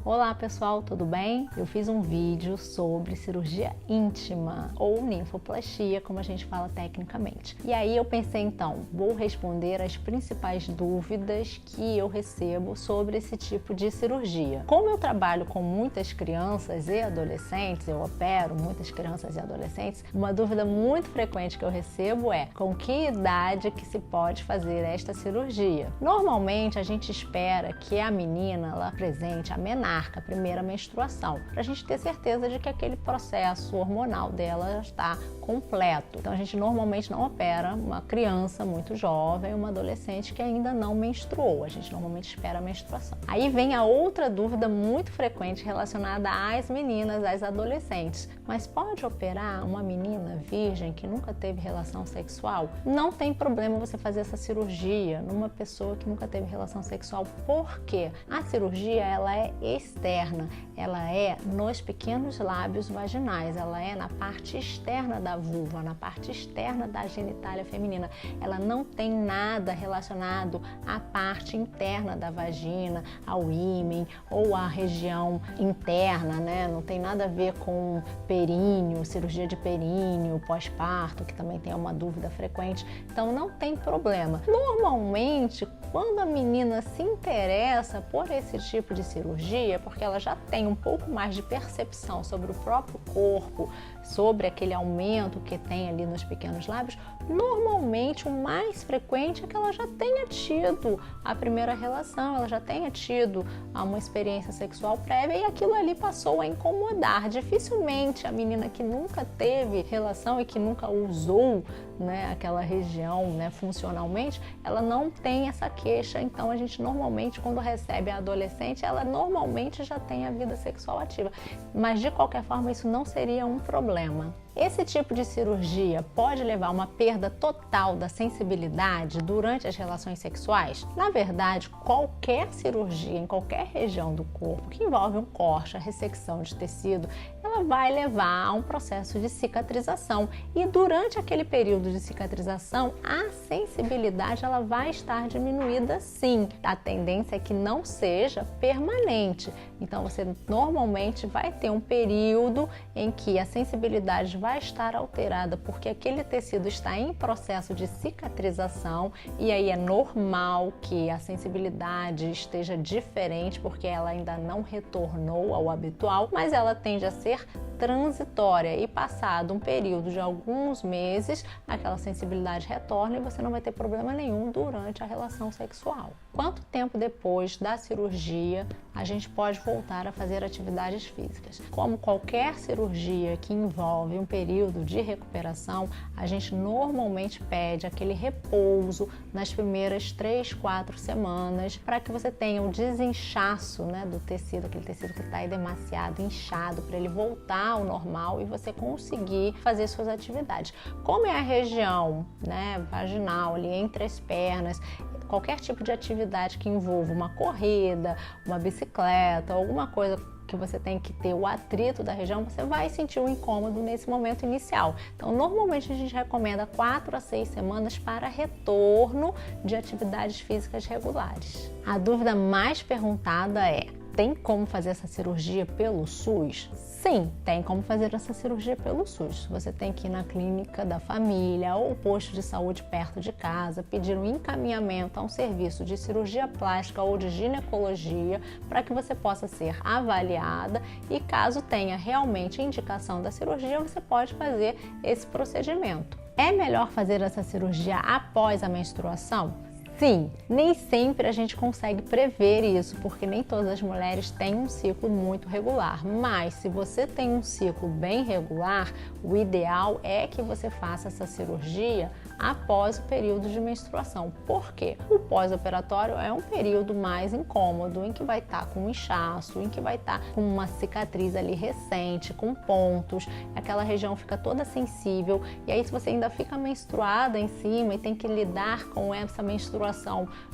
Olá pessoal, tudo bem? Eu fiz um vídeo sobre cirurgia íntima ou ninfoplastia, como a gente fala tecnicamente. E aí eu pensei então, vou responder as principais dúvidas que eu recebo sobre esse tipo de cirurgia. Como eu trabalho com muitas crianças e adolescentes, eu opero muitas crianças e adolescentes, uma dúvida muito frequente que eu recebo é: com que idade que se pode fazer esta cirurgia? Normalmente a gente espera que a menina ela apresente a menarca, a primeira menstruação, para a gente ter certeza de que aquele processo hormonal dela está completo. Então a gente normalmente não opera uma criança muito jovem, uma adolescente que ainda não menstruou, a gente normalmente espera a menstruação. Aí vem a outra dúvida muito frequente relacionada às meninas, às adolescentes: mas pode operar uma menina virgem que nunca teve relação sexual? Não tem problema você fazer essa cirurgia numa pessoa que nunca teve relação sexual. Por quê? A cirurgia ela é externa, ela é nos pequenos lábios vaginais, ela é na parte externa da vulva, na parte externa da genitália feminina. Ela não tem nada relacionado à parte interna da vagina, ao ímen ou à região interna, né? Não tem nada a ver com períneo, cirurgia de períneo, pós-parto, que também tem uma dúvida frequente. Então não tem problema. Normalmente, quando a menina se interessa por esse tipo de cirurgia, porque ela já tem um pouco mais de percepção sobre o próprio corpo, sobre aquele aumento que tem ali nos pequenos lábios, normalmente o mais frequente é que ela já tenha tido a primeira relação, ela já tenha tido uma experiência sexual prévia e aquilo ali passou a incomodar. Dificilmente a menina que nunca teve relação e que nunca usou, né, aquela região, né, funcionalmente, ela não tem essa queixa. Então a gente normalmente, quando recebe a adolescente, ela normalmente já tem a vida sexual ativa, mas de qualquer forma isso não seria um problema. Esse tipo de cirurgia pode levar a uma perda total da sensibilidade durante as relações sexuais? Na verdade, qualquer cirurgia em qualquer região do corpo que envolve um corte, a ressecção de tecido, ela vai levar a um processo de cicatrização. E durante aquele período de cicatrização, a sensibilidade ela vai estar diminuída sim. A tendência é que não seja permanente. Então você normalmente vai ter um período em que a sensibilidade vai estar alterada, porque aquele tecido está em processo de cicatrização e aí é normal que a sensibilidade esteja diferente, porque ela ainda não retornou ao habitual, mas ela tende a ser transitória e passado um período de alguns meses, aquela sensibilidade retorna e você não vai ter problema nenhum durante a relação sexual. Quanto tempo depois da cirurgia a gente pode voltar a fazer atividades físicas? Como qualquer cirurgia que envolve um período de recuperação, a gente normalmente pede aquele repouso nas primeiras 3-4 semanas para que você tenha o desinchaço, né, do tecido, aquele tecido que está aí demasiado inchado, para ele voltar ao normal e você conseguir fazer suas atividades. Como é a região, né, vaginal ali entre as pernas, qualquer tipo de atividade que envolva uma corrida, uma bicicleta, alguma coisa que você tem que ter o atrito da região, você vai sentir um incômodo nesse momento inicial. Então, normalmente a gente recomenda 4 a 6 semanas para retorno de atividades físicas regulares. A dúvida mais perguntada é: tem como fazer essa cirurgia pelo SUS? Sim, tem como fazer essa cirurgia pelo SUS. Você tem que ir na clínica da família ou posto de saúde perto de casa, pedir um encaminhamento a um serviço de cirurgia plástica ou de ginecologia para que você possa ser avaliada e, caso tenha realmente indicação da cirurgia, você pode fazer esse procedimento. É melhor fazer essa cirurgia após a menstruação? Sim, nem sempre a gente consegue prever isso, porque nem todas as mulheres têm um ciclo muito regular, mas se você tem um ciclo bem regular, o ideal é que você faça essa cirurgia após o período de menstruação. Por quê? O pós-operatório é um período mais incômodo, em que vai estar com um inchaço, em que vai estar com uma cicatriz ali recente, com pontos, aquela região fica toda sensível, e aí se você ainda fica menstruada em cima e tem que lidar com essa menstruação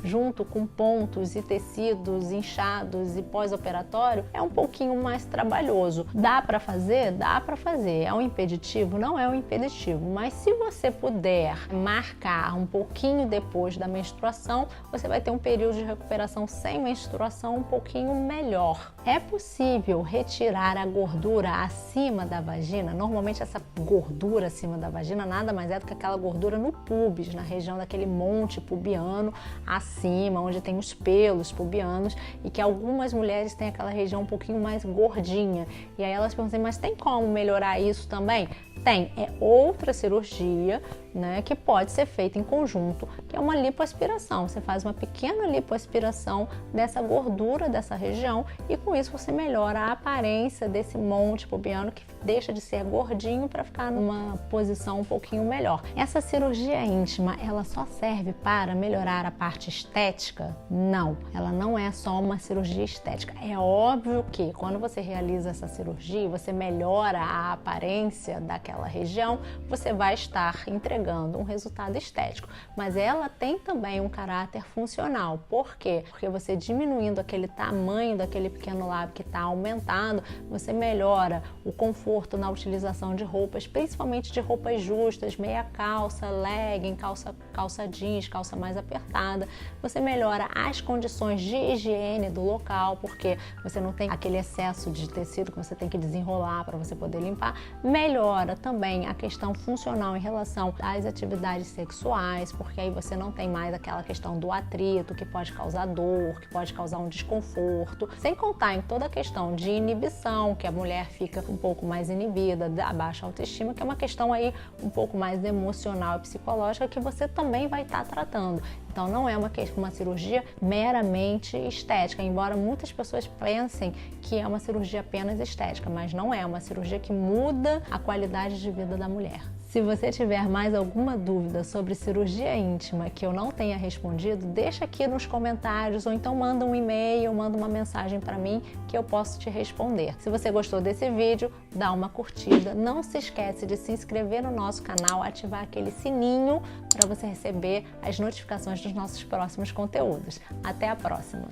junto com pontos e tecidos inchados e pós-operatório, é um pouquinho mais trabalhoso. Dá para fazer? Dá para fazer. É um impeditivo? Não é um impeditivo, mas se você puder marcar um pouquinho depois da menstruação, você vai ter um período de recuperação sem menstruação um pouquinho melhor. É possível retirar a gordura acima da vagina? Normalmente essa gordura acima da vagina nada mais é do que aquela gordura no púbis, na região daquele monte pubiano acima, onde tem os pelos pubianos, e que algumas mulheres têm aquela região um pouquinho mais gordinha. E aí elas perguntam, mas tem como melhorar isso também? Tem, é outra cirurgia, né, que pode ser feita em conjunto, que é uma lipoaspiração. Você faz uma pequena lipoaspiração dessa gordura dessa região e com isso você melhora a aparência desse monte pubiano que deixa de ser gordinho para ficar numa posição um pouquinho melhor. Essa cirurgia íntima, ela só serve para melhorar a parte estética? Não, ela não é só uma cirurgia estética. É óbvio que quando você realiza essa cirurgia, você melhora a aparência daquela região, você vai estar entregando um resultado estético, mas ela tem também um caráter funcional. Por quê? Porque você diminuindo aquele tamanho daquele pequeno lábio que está aumentado, você melhora o conforto na utilização de roupas, principalmente de roupas justas, meia calça, legging, calça jeans, calça mais apertada. Você melhora as condições de higiene do local, porque você não tem aquele excesso de tecido que você tem que desenrolar para você poder limpar. Melhora também a questão funcional em relação às atividades sexuais, porque aí você não tem mais aquela questão do atrito que pode causar dor, que pode causar um desconforto, sem contar em toda a questão de inibição, que a mulher fica um pouco mais inibida, da baixa autoestima, que é uma questão aí um pouco mais emocional e psicológica que você também vai estar tratando. Então não é uma cirurgia meramente estética, embora muitas pessoas pensem que é uma cirurgia apenas estética, mas não é uma cirurgia que muda a qualidade de vida da mulher. Se você tiver mais alguma dúvida sobre cirurgia íntima que eu não tenha respondido, deixa aqui nos comentários ou então manda um e-mail, manda uma mensagem para mim que eu posso te responder. Se você gostou desse vídeo, dá uma curtida. Não se esquece de se inscrever no nosso canal, ativar aquele sininho para você receber as notificações dos nossos próximos conteúdos. Até a próxima!